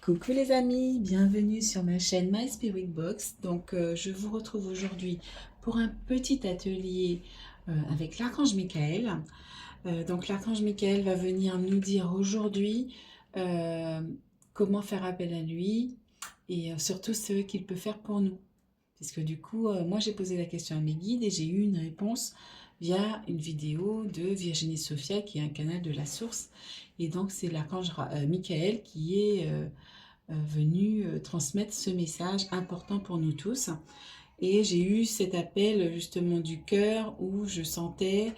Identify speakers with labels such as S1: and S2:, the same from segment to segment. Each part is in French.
S1: Coucou les amis, bienvenue sur ma chaîne My Spirit Box. Je vous retrouve aujourd'hui pour un petit atelier avec l'archange Michael. L'archange Michael va venir nous dire aujourd'hui euh, comment faire appel à lui et surtout ce qu'il peut faire pour nous. Puisque du coup, moi j'ai posé la question à mes guides et j'ai eu une réponse via une vidéo de Virginie Sophia qui est un canal de la source. Et donc c'est l'archange Michael qui est venu transmettre ce message important pour nous tous. Et j'ai eu cet appel justement du cœur où je sentais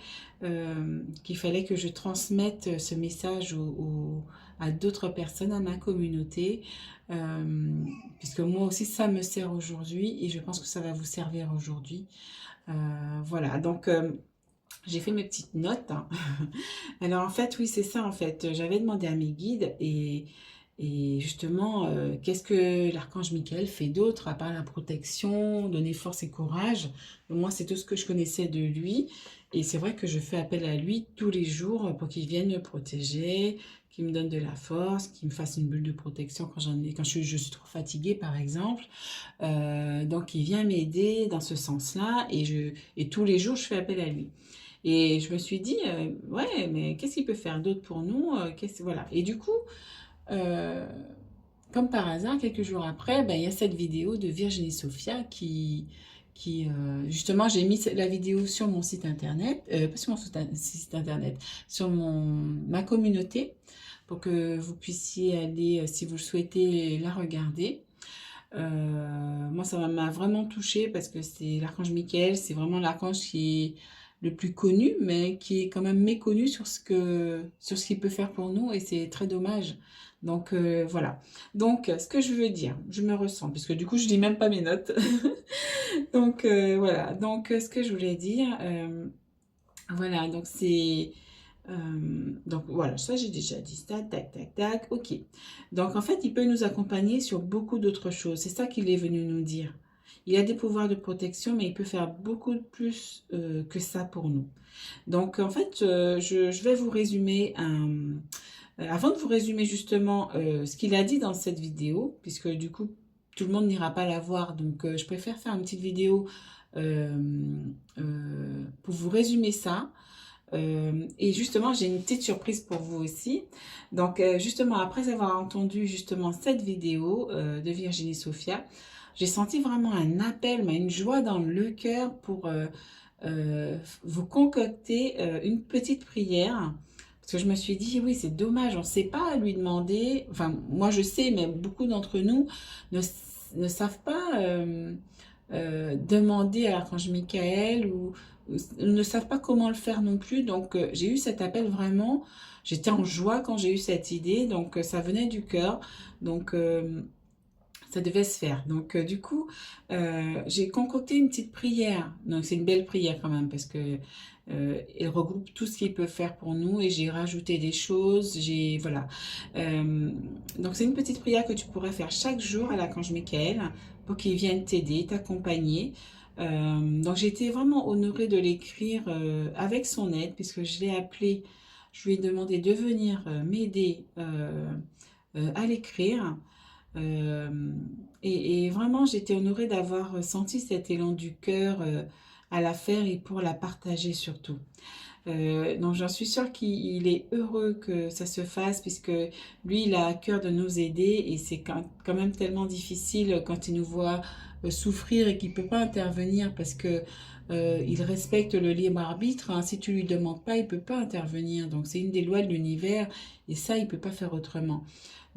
S1: qu'il fallait que je transmette ce message à d'autres personnes, à ma communauté, puisque moi aussi ça me sert aujourd'hui et je pense que ça va vous servir aujourd'hui. Voilà, j'ai fait mes petites notes. Alors en fait, oui, c'est ça en fait. J'avais demandé à mes guides et justement, qu'est-ce que l'archange Michael fait d'autre à part la protection, donner force et courage? Moi, c'est tout ce que je connaissais de lui. Et c'est vrai que je fais appel à lui tous les jours pour qu'il vienne me protéger, qu'il me donne de la force, qu'il me fasse une bulle de protection quand je suis trop fatiguée, par exemple. Donc, il vient m'aider dans ce sens-là et tous les jours, je fais appel à lui. Et je me suis dit, ouais, mais qu'est-ce qu'il peut faire d'autre pour nous? Voilà. Et du coup, euh, comme par hasard, quelques jours après, ben, il y a cette vidéo de Virginie Sophia justement, j'ai mis la vidéo sur mon site internet, pas sur mon site internet, sur ma communauté, pour que vous puissiez aller, si vous le souhaitez, la regarder. Moi, ça m'a vraiment touchée parce que c'est l'archange Michael, c'est vraiment l'archange qui est le plus connu, mais qui est quand même méconnu sur ce qu'il peut faire pour nous, et c'est très dommage. Voilà. Ce que je veux dire, je me ressens, puisque du coup, je lis même pas mes notes. Voilà. Ce que je voulais dire, voilà. Donc voilà, ça j'ai déjà dit ça, tac, tac, tac, ok. Donc en fait, il peut nous accompagner sur beaucoup d'autres choses. C'est ça qu'il est venu nous dire. Il a des pouvoirs de protection, mais il peut faire beaucoup plus que ça pour nous. Donc en fait, je vais vous résumer avant de vous résumer justement ce qu'il a dit dans cette vidéo, puisque du coup, tout le monde n'ira pas la voir. Je préfère faire une petite vidéo euh, pour vous résumer ça. Et justement, j'ai une petite surprise pour vous aussi. Justement, après avoir entendu justement cette vidéo de Virginie Sophia, j'ai senti vraiment un appel, mais une joie dans le cœur pour vous concocter une petite prière. Parce que je me suis dit, oui, c'est dommage, on ne sait pas lui demander. Enfin, moi je sais, mais beaucoup d'entre nous ne, ne savent pas demander à l'archange Michael ou ne savent pas comment le faire non plus. J'ai eu cet appel vraiment. J'étais en joie quand j'ai eu cette idée. Ça venait du cœur. Donc, ça devait se faire. J'ai concocté une petite prière. Donc, c'est une belle prière quand même parce que elle regroupe tout ce qu'il peut faire pour nous et j'ai rajouté des choses. Voilà. C'est une petite prière que tu pourrais faire chaque jour à l'archange Michael pour qu'il vienne t'aider, t'accompagner. J'ai été vraiment honorée de l'écrire avec son aide puisque je l'ai appelé. Je lui ai demandé de venir m'aider à l'écrire. Euh, et vraiment, j'étais honorée d'avoir senti cet élan du cœur à la faire et pour la partager surtout. J'en suis sûre qu'il est heureux que ça se fasse puisque lui, il a à cœur de nous aider et c'est quand même tellement difficile quand il nous voit souffrir et qu'il ne peut pas intervenir parce que il respecte le libre arbitre. Hein. Si tu lui demandes pas, il peut pas intervenir. Donc c'est une des lois de l'univers et ça, il peut pas faire autrement.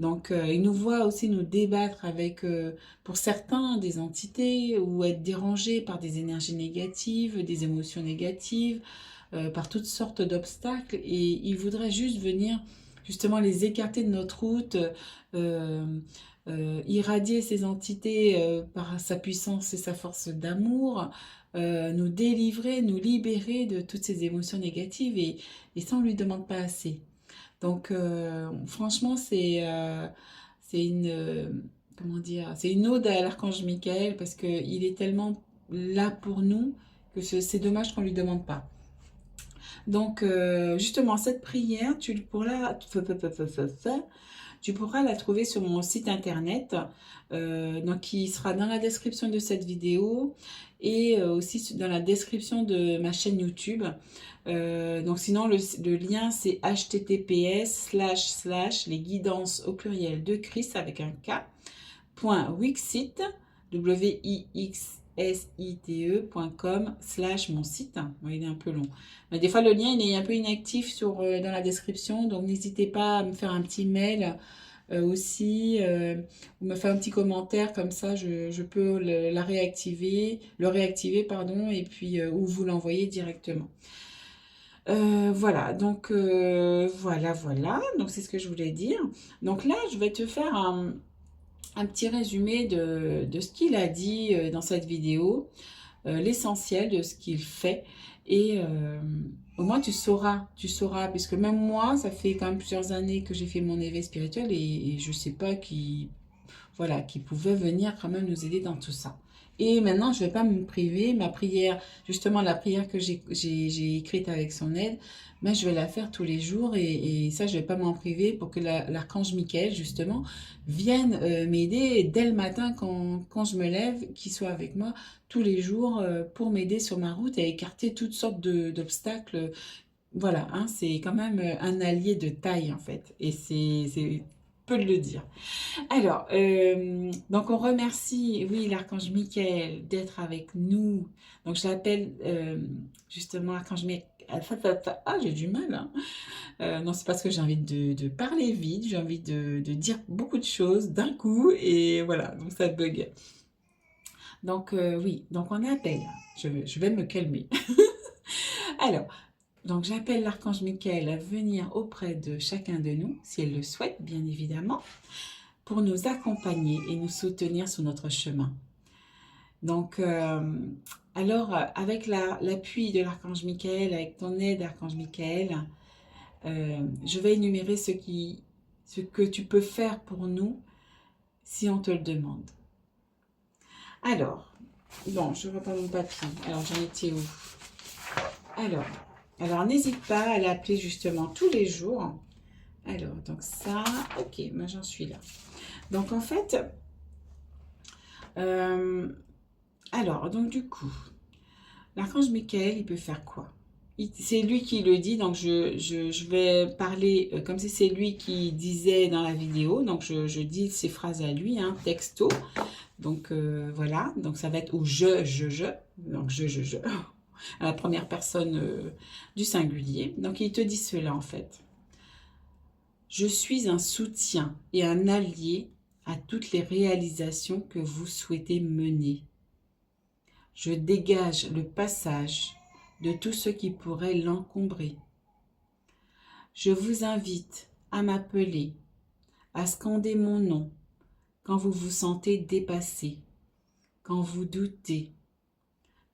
S1: Il nous voit aussi nous débattre avec, pour certains, des entités ou être dérangés par des énergies négatives, des émotions négatives, par toutes sortes d'obstacles. Et il voudrait juste venir justement les écarter de notre route, euh, irradier ces entités par sa puissance et sa force d'amour, nous délivrer, nous libérer de toutes ces émotions négatives et ça on lui demande pas assez. Franchement, c'est comment dire, c'est une ode à l'archange Michael parce qu'il est tellement là pour nous que c'est dommage qu'on lui demande pas. Justement, cette prière, tu pourras, tu pourras la trouver sur mon site internet, donc qui sera dans la description de cette vidéo et aussi dans la description de ma chaîne YouTube. Donc sinon, le lien, c'est https les guidances au pluriel de Chris avec un K, .wixsite, wixsite.com mon site. Bon, il est un peu long. Mais des fois, le lien, il est un peu inactif dans la description. Donc, n'hésitez pas à me faire un petit mail aussi ou me faire un petit commentaire. Comme ça, je peux le réactiver, pardon, et puis ou vous l'envoyer directement. Voilà, donc voilà. Donc, c'est ce que je voulais dire. Donc là, je vais te faire un petit résumé de ce qu'il a dit dans cette vidéo, l'essentiel de ce qu'il fait. Et au moins tu sauras, puisque même moi, ça fait quand même plusieurs années que j'ai fait mon éveil spirituel et je ne sais pas voilà, qui pouvait venir quand même nous aider dans tout ça. Et maintenant, je ne vais pas me priver. Ma prière, justement, la prière que j'ai écrite avec son aide, mais je vais la faire tous les jours et ça, je ne vais pas m'en priver pour que l'archange Michael, justement, vienne m'aider dès le matin quand je me lève, qu'il soit avec moi tous les jours pour m'aider sur ma route et écarter toutes sortes d'obstacles. Voilà, hein, c'est quand même un allié de taille, en fait. Et c'est peu de le dire. Alors, donc on remercie, oui, l'archange Michael d'être avec nous. Donc je l'appelle justement l'archange Michael. Ah, j'ai du mal. Hein. Non, c'est parce que j'ai envie de parler vite, j'ai envie de dire beaucoup de choses d'un coup et voilà, donc ça bug. Donc oui, donc on appelle. Je vais me calmer. Alors, donc j'appelle l'archange Michael à venir auprès de chacun de nous, si elle le souhaite, bien évidemment, pour nous accompagner et nous soutenir sur notre chemin. Donc, alors, avec l'appui de l'archange Michael, avec ton aide, archange Michael, je vais énumérer ce que tu peux faire pour nous si on te le demande. Alors, bon, je reprends mon papier. Alors, j'en étais où? Alors n'hésite pas à l'appeler justement tous les jours. Alors, donc ça, ok, moi j'en suis là. Donc en fait, alors, donc du coup, l'archange Michael, il peut faire quoi? C'est lui qui le dit, donc je vais parler comme si c'est lui qui disait dans la vidéo. Donc je dis ces phrases à lui, hein, texto. Donc voilà, donc ça va être au je. Donc je. À la première personne du singulier. Donc il te dit cela en fait. Je suis un soutien et un allié à toutes les réalisations que vous souhaitez mener. Je dégage le passage de tout ce qui pourrait l'encombrer. Je vous invite à m'appeler, à scander mon nom quand vous vous sentez dépassé, quand vous doutez,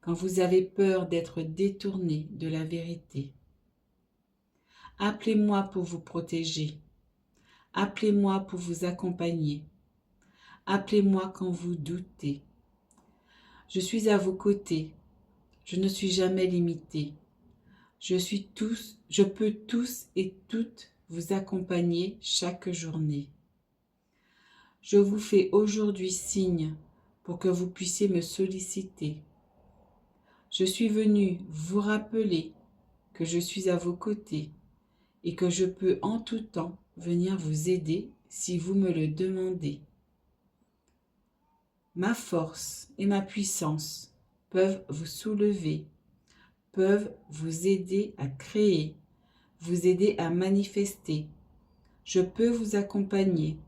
S1: quand vous avez peur d'être détourné de la vérité. Appelez-moi pour vous protéger. Appelez-moi pour vous accompagner. Appelez-moi quand vous doutez. Je suis à vos côtés. Je ne suis jamais limité. Je peux tous et toutes vous accompagner chaque journée. Je vous fais aujourd'hui signe pour que vous puissiez me solliciter. Je suis venu vous rappeler que je suis à vos côtés et que je peux en tout temps venir vous aider si vous me le demandez. Ma force et ma puissance peuvent vous soulever, peuvent vous aider à créer, vous aider à manifester. Je peux vous accompagner,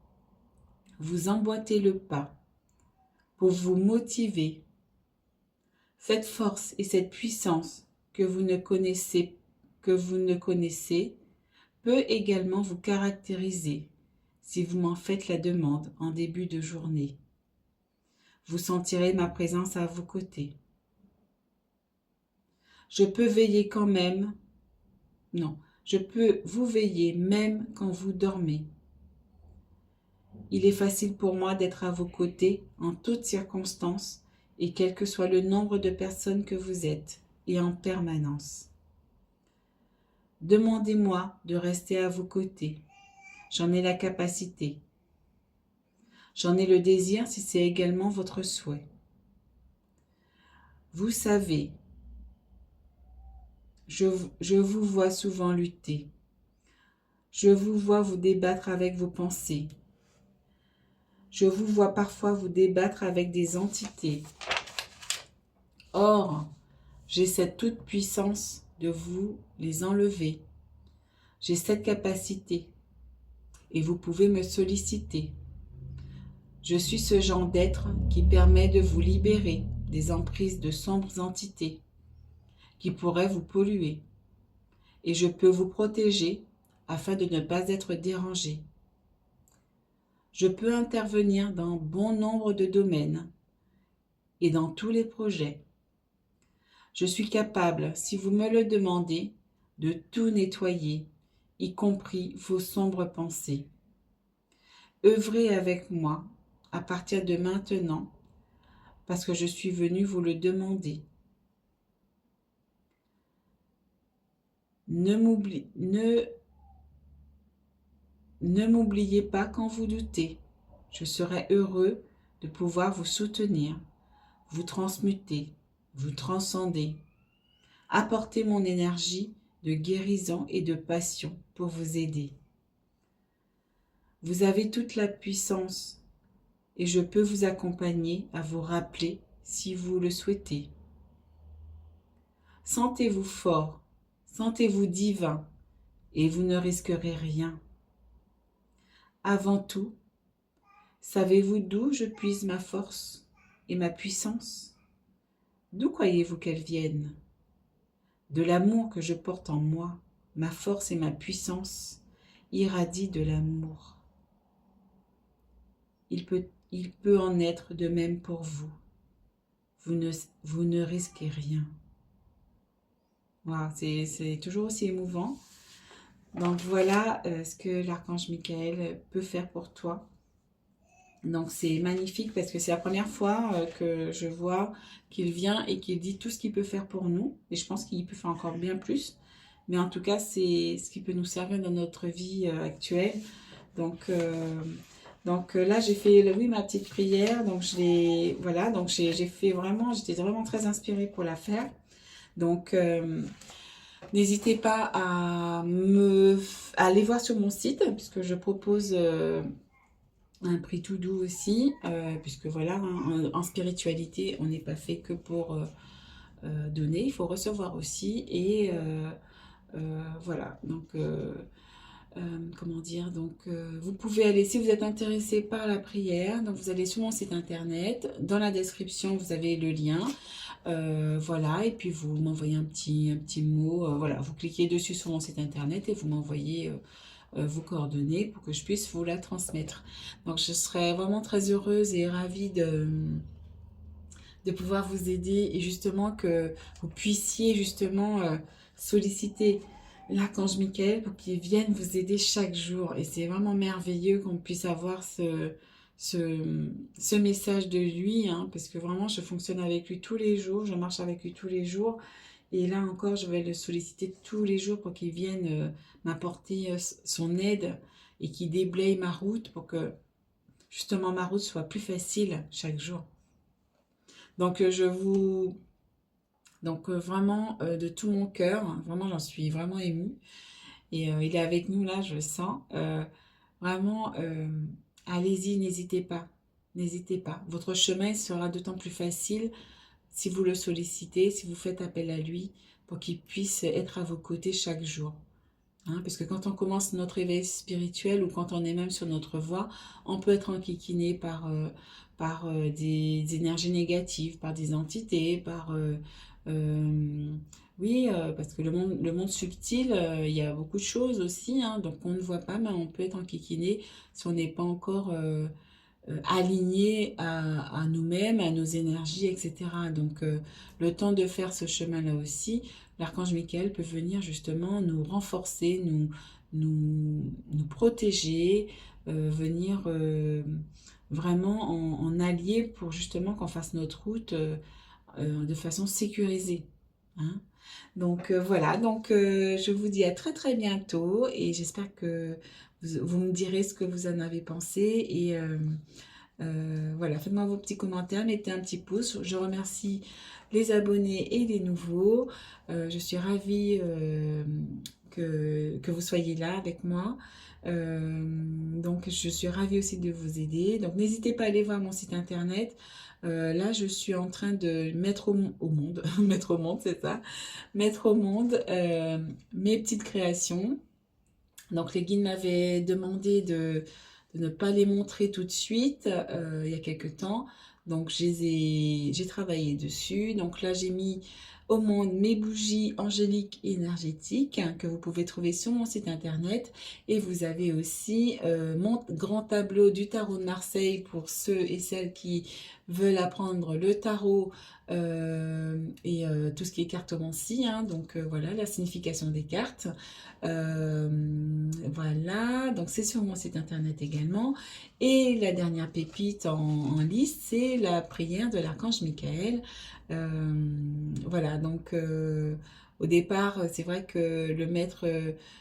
S1: vous emboîter le pas, pour vous motiver. Cette force et cette puissance que vous ne connaissez, peut également vous caractériser si vous m'en faites la demande en début de journée. Vous sentirez ma présence à vos côtés. Je peux veiller quand même. Non, je peux vous veiller même quand vous dormez. Il est facile pour moi d'être à vos côtés en toutes circonstances et quel que soit le nombre de personnes que vous êtes et en permanence. Demandez-moi de rester à vos côtés. J'en ai la capacité. J'en ai le désir si c'est également votre souhait. Vous savez, je vous vois souvent lutter. Je vous vois vous débattre avec vos pensées. Je vous vois parfois vous débattre avec des entités. Or, j'ai cette toute puissance de vous les enlever. J'ai cette capacité et vous pouvez me solliciter. Je suis ce genre d'être qui permet de vous libérer des emprises de sombres entités qui pourraient vous polluer. Et je peux vous protéger afin de ne pas être dérangé. Je peux intervenir dans bon nombre de domaines et dans tous les projets. Je suis capable, si vous me le demandez, de tout nettoyer, y compris vos sombres pensées. Œuvrez avec moi à partir de maintenant, parce que je suis venu vous le demander. Ne m'oubliez pas quand vous doutez. Je serai heureux de pouvoir vous soutenir, vous transmuter, vous transcender, apporter mon énergie de guérison et de passion pour vous aider. Vous avez toute la puissance et je peux vous accompagner à vous rappeler si vous le souhaitez. Sentez-vous fort, sentez-vous divin et vous ne risquerez rien. Avant tout, savez-vous d'où je puise ma force et ma puissance? D'où croyez-vous qu'elles viennent? De l'amour que je porte en moi, ma force et ma puissance irradient de l'amour. Il peut en être de même pour vous. Vous ne risquez rien. Wow, c'est toujours aussi émouvant. Donc voilà ce que l'archange Michael peut faire pour toi. Donc c'est magnifique parce que c'est la première fois que je vois qu'il vient et qu'il dit tout ce qu'il peut faire pour nous. Et je pense qu'il peut faire encore bien plus. Mais en tout cas, c'est ce qui peut nous servir dans notre vie actuelle. Donc là, j'ai fait oui, ma petite prière. Donc voilà, donc j'ai fait vraiment, j'étais vraiment très inspirée pour la faire. Donc n'hésitez pas à aller voir sur mon site puisque je propose un prix tout doux aussi, puisque voilà, hein, en spiritualité, on n'est pas fait que pour donner, il faut recevoir aussi. Et voilà, donc comment dire, donc vous pouvez aller, si vous êtes intéressé par la prière, donc vous allez sur mon site internet, dans la description vous avez le lien, voilà, et puis vous m'envoyez un petit mot, voilà, vous cliquez dessus sur mon site internet et vous m'envoyez vos coordonnées pour que je puisse vous la transmettre. Donc je serais vraiment très heureuse et ravie de pouvoir vous aider et justement que vous puissiez justement solliciter l'archange Michael pour qu'il vienne vous aider chaque jour. Et c'est vraiment merveilleux qu'on puisse avoir ce message de lui, hein, parce que vraiment je fonctionne avec lui tous les jours, je marche avec lui tous les jours. Et là encore, je vais le solliciter tous les jours pour qu'il vienne m'apporter son aide et qu'il déblaye ma route pour que justement ma route soit plus facile chaque jour. Donc vraiment de tout mon cœur, hein, vraiment j'en suis vraiment émue. Et il est avec nous là, je le sens. Vraiment, allez-y, n'hésitez pas. N'hésitez pas. Votre chemin sera d'autant plus facile si vous le sollicitez, si vous faites appel à lui pour qu'il puisse être à vos côtés chaque jour. Hein, parce que quand on commence notre éveil spirituel ou quand on est même sur notre voie, on peut être enquiquiné par des énergies négatives, par des entités, oui, parce que le monde subtil, il y a beaucoup de choses aussi, hein, donc on ne voit pas, mais on peut être enquiquiné si on n'est pas encore aligné à nous-mêmes, à nos énergies, etc. Donc, le temps de faire ce chemin-là aussi, l'archange Michael peut venir justement nous renforcer, nous protéger, venir vraiment en allié pour justement qu'on fasse notre route de façon sécurisée. hein. Donc voilà, donc je vous dis à très très bientôt et j'espère que vous me direz ce que vous en avez pensé et voilà, faites-moi vos petits commentaires, mettez un petit pouce. Je remercie les abonnés et les nouveaux. Je suis ravie que vous soyez là avec moi. Donc, je suis ravie aussi de vous aider. Donc, n'hésitez pas à aller voir mon site internet. Là, je suis en train de mettre au monde, mettre au monde, c'est ça, mettre au monde mes petites créations. Donc les guides m'avaient demandé de ne pas les montrer tout de suite il y a quelques temps. Donc j'ai travaillé dessus. Donc là j'ai mis au monde mes bougies angéliques et énergétiques que vous pouvez trouver sur mon site internet. Et vous avez aussi mon grand tableau du tarot de Marseille pour ceux et celles qui veulent apprendre le tarot et tout ce qui est cartomancie. Hein. Donc voilà la signification des cartes. Voilà, donc c'est sur mon site internet également. Et la dernière pépite en liste, c'est la prière de l'archange Michael. Voilà, donc au départ, c'est vrai que le mettre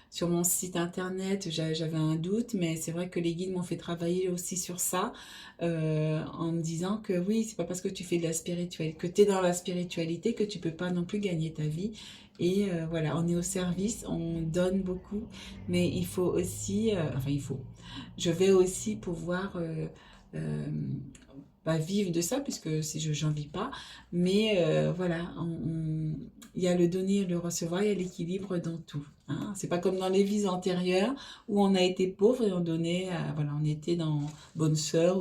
S1: sur mon site internet, j'avais un doute, mais c'est vrai que les guides m'ont fait travailler aussi sur ça, en me disant que oui, c'est pas parce que tu fais de la spiritualité, que tu es dans la spiritualité, que tu peux pas non plus gagner ta vie. Et voilà, on est au service, on donne beaucoup, mais il faut aussi, enfin il faut, je vais aussi pouvoir euh, pas vivre de ça, puisque si je n'en vis pas, mais voilà, il y a le donner et le recevoir, il y a l'équilibre dans tout. Hein. C'est pas comme dans les vies antérieures où on a été pauvre et on donnait, voilà, on était dans bonne sœur,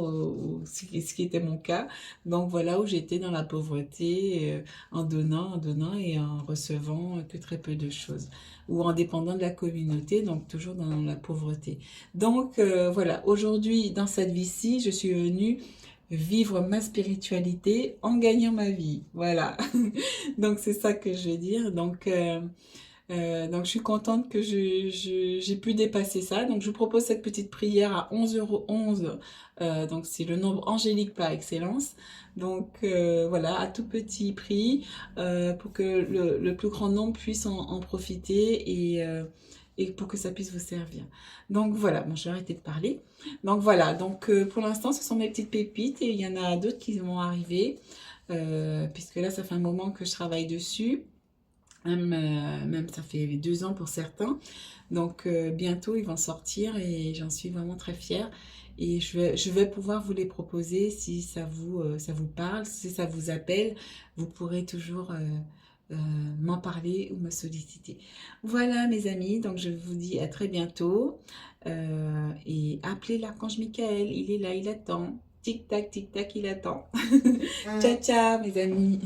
S1: ce qui était mon cas. Donc voilà où j'étais dans la pauvreté, en donnant et en recevant que très peu de choses. Ou en dépendant de la communauté, donc toujours dans la pauvreté. Donc voilà, aujourd'hui, dans cette vie-ci, je suis venue vivre ma spiritualité en gagnant ma vie. Voilà. Donc c'est ça que je veux dire. Donc je suis contente que j'ai pu dépasser ça. Donc je vous propose cette petite prière à 11,11 €. Donc c'est le nombre angélique par excellence. Donc voilà, à tout petit prix, pour que le plus grand nombre puisse en profiter et pour que ça puisse vous servir. Donc voilà, bon, je vais arrêter de parler. Donc voilà, donc pour l'instant ce sont mes petites pépites et il y en a d'autres qui vont arriver, puisque là ça fait un moment que je travaille dessus. Même ça fait 2 ans pour certains. Donc bientôt ils vont sortir et j'en suis vraiment très fière. Et je vais pouvoir vous les proposer si ça vous parle, si ça vous appelle. Vous pourrez toujours m'en parler ou me solliciter. Voilà mes amis, donc je vous dis à très bientôt. Et appelez l'archange Michael, il est là, il attend. Tic tac, il attend. Ciao, ciao mes amis.